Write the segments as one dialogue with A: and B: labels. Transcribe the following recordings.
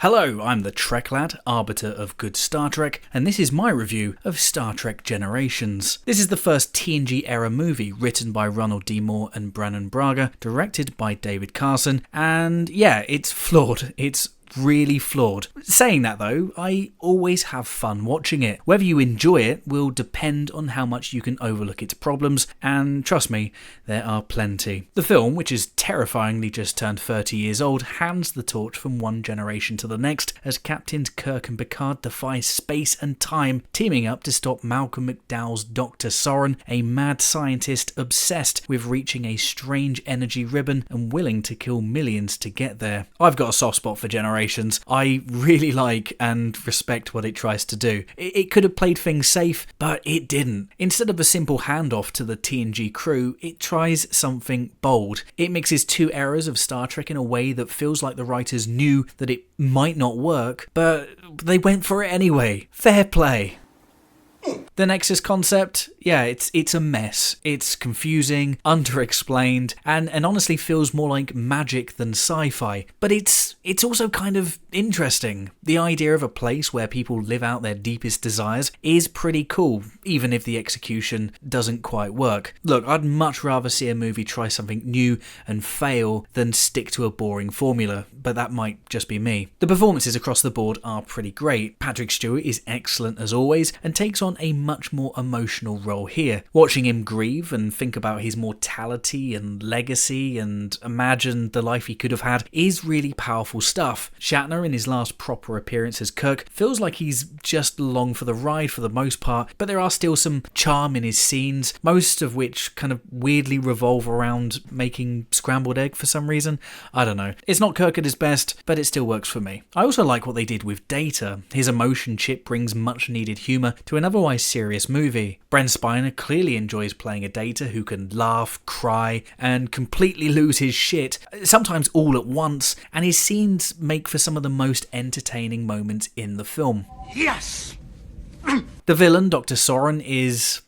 A: Hello, I'm the Trek lad, arbiter of good Star Trek, and this is my review of Star Trek Generations. This is the first TNG-era movie written by Ronald D. Moore and Brannon Braga, directed by David Carson, and yeah, it's flawed. It's really flawed. Saying that though, I always have fun watching it. Whether you enjoy it will depend on how much you can overlook its problems, and trust me, there are plenty. The film, which is terrifyingly just turned 30 years old, hands the torch from one generation to the next as Captains Kirk and Picard defy space and time, teaming up to stop Malcolm McDowell's Dr. Soren, a mad scientist obsessed with reaching a strange energy ribbon and willing to kill millions to get there. I've got a soft spot for Generations. I really like and respect what it tries to do. It could have played things safe, but it didn't. Instead of a simple handoff to the TNG crew, it tries something bold. It mixes two eras of Star Trek in a way that feels like the writers knew that it might not work, but they went for it anyway. Fair play. The Nexus concept, yeah, it's a mess. It's confusing, underexplained, and honestly feels more like magic than sci-fi. But it's also kind of interesting. The idea of a place where people live out their deepest desires is pretty cool, even if the execution doesn't quite work. Look, I'd much rather see a movie try something new and fail than stick to a boring formula, but that might just be me. The performances across the board are pretty great. Patrick Stewart is excellent as always, and takes on a much more emotional role here. Watching him grieve and think about his mortality and legacy and imagine the life he could have had is really powerful stuff. Shatner, in his last proper appearance as Kirk, feels like he's just along for the ride for the most part, but there are still some charm in his scenes, most of which kind of weirdly revolve around making scrambled egg for some reason. I don't know. It's not Kirk at his best, but it still works for me. I also like what they did with Data. His emotion chip brings much needed humour to an otherwise serious movie. Brent Spiner clearly enjoys playing a Data who can laugh, cry, and completely lose his shit, sometimes all at once, and his scenes make for some of the most entertaining moments in the film.
B: Yes!
A: The villain, Dr. Soren, is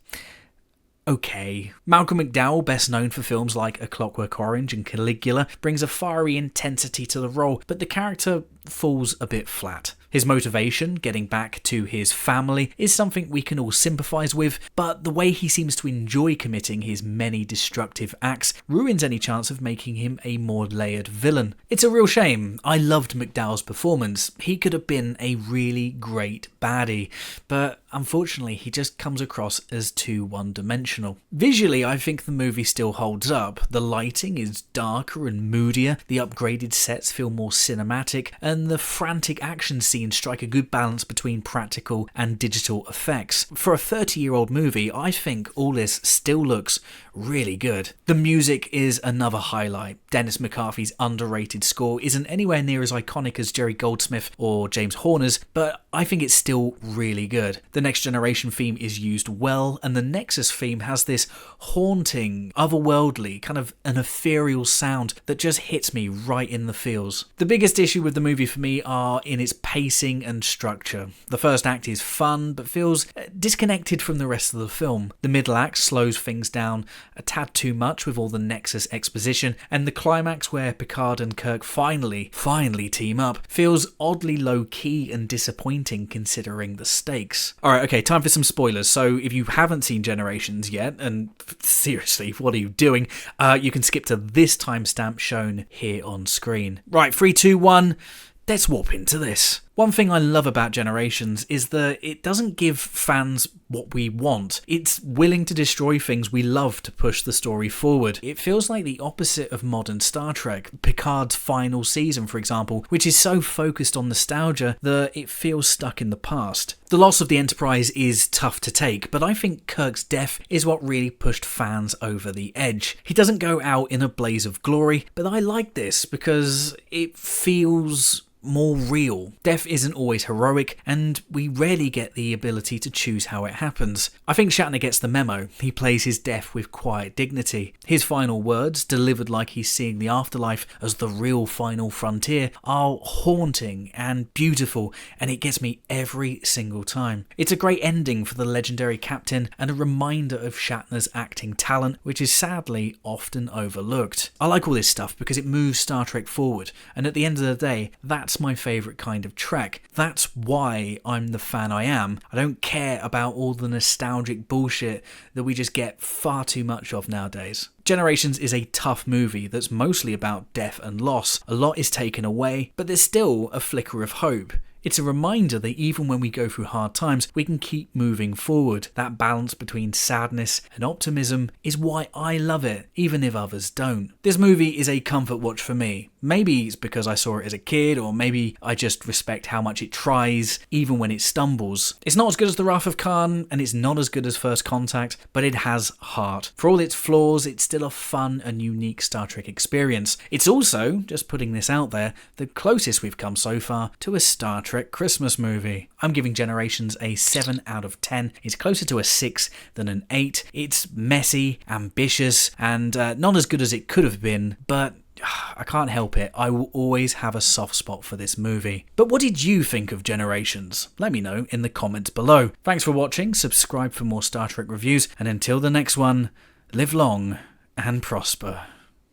A: okay. Malcolm McDowell, best known for films like A Clockwork Orange and Caligula, brings a fiery intensity to the role, but the character falls a bit flat. His motivation, getting back to his family, is something we can all sympathise with, but the way he seems to enjoy committing his many destructive acts ruins any chance of making him a more layered villain. It's a real shame. I loved McDowell's performance. He could have been a really great baddie, but unfortunately he just comes across as too one-dimensional. Visually, I think the movie still holds up. The lighting is darker and moodier, the upgraded sets feel more cinematic, and the frantic action scenes strike a good balance between practical and digital effects. For a 30-year-old movie, I think all this still looks really good. The music is another highlight. Dennis McCarthy's underrated score isn't anywhere near as iconic as Jerry Goldsmith or James Horner's, but I think it's still really good. The Next Generation theme is used well, and the Nexus theme has this haunting, otherworldly, kind of an ethereal sound that just hits me right in the feels. The biggest issue with the movie for me are in its pacing and structure. The first act is fun, but feels disconnected from the rest of the film. The middle act slows things down a tad too much with all the Nexus exposition, and the climax where Picard and Kirk finally team up feels oddly low-key and disappointing considering the stakes. Alright, okay, time for some spoilers. So if you haven't seen Generations yet, and seriously, what are you doing? You can skip to this timestamp shown here on screen. Right, 3, 2, 1, let's warp into this. One thing I love about Generations is that it doesn't give fans what we want. It's willing to destroy things we love to push the story forward. It feels like the opposite of modern Star Trek. Picard's final season, for example, which is so focused on nostalgia that it feels stuck in the past. The loss of the Enterprise is tough to take, but I think Kirk's death is what really pushed fans over the edge. He doesn't go out in a blaze of glory, but I like this because it feels more real. Death isn't always heroic, and we rarely get the ability to choose how it happens. I think Shatner gets the memo. He plays his death with quiet dignity. His final words, delivered like he's seeing the afterlife as the real final frontier, are haunting and beautiful, and it gets me every single time. It's a great ending for the legendary captain and a reminder of Shatner's acting talent, which is sadly often overlooked. I like all this stuff because it moves Star Trek forward, and at the end of the day, that's That's my favourite kind of Trek. That's why I'm the fan I am. I don't care about all the nostalgic bullshit that we just get far too much of nowadays. Generations is a tough movie that's mostly about death and loss. A lot is taken away, but there's still a flicker of hope. It's a reminder that even when we go through hard times, we can keep moving forward. That balance between sadness and optimism is why I love it, even if others don't. This movie is a comfort watch for me. Maybe it's because I saw it as a kid, or maybe I just respect how much it tries, even when it stumbles. It's not as good as The Wrath of Khan, and it's not as good as First Contact, but it has heart. For all its flaws, it's still a fun and unique Star Trek experience. It's also, just putting this out there, the closest we've come so far to a Star Trek Christmas movie. I'm giving Generations a 7 out of 10. It's closer to a 6 than an 8. It's messy, ambitious, and not as good as it could have been, but I can't help it. I will always have a soft spot for this movie. But what did you think of Generations? Let me know in the comments below. Thanks for watching, subscribe for more Star Trek reviews, and until the next one, live long and prosper.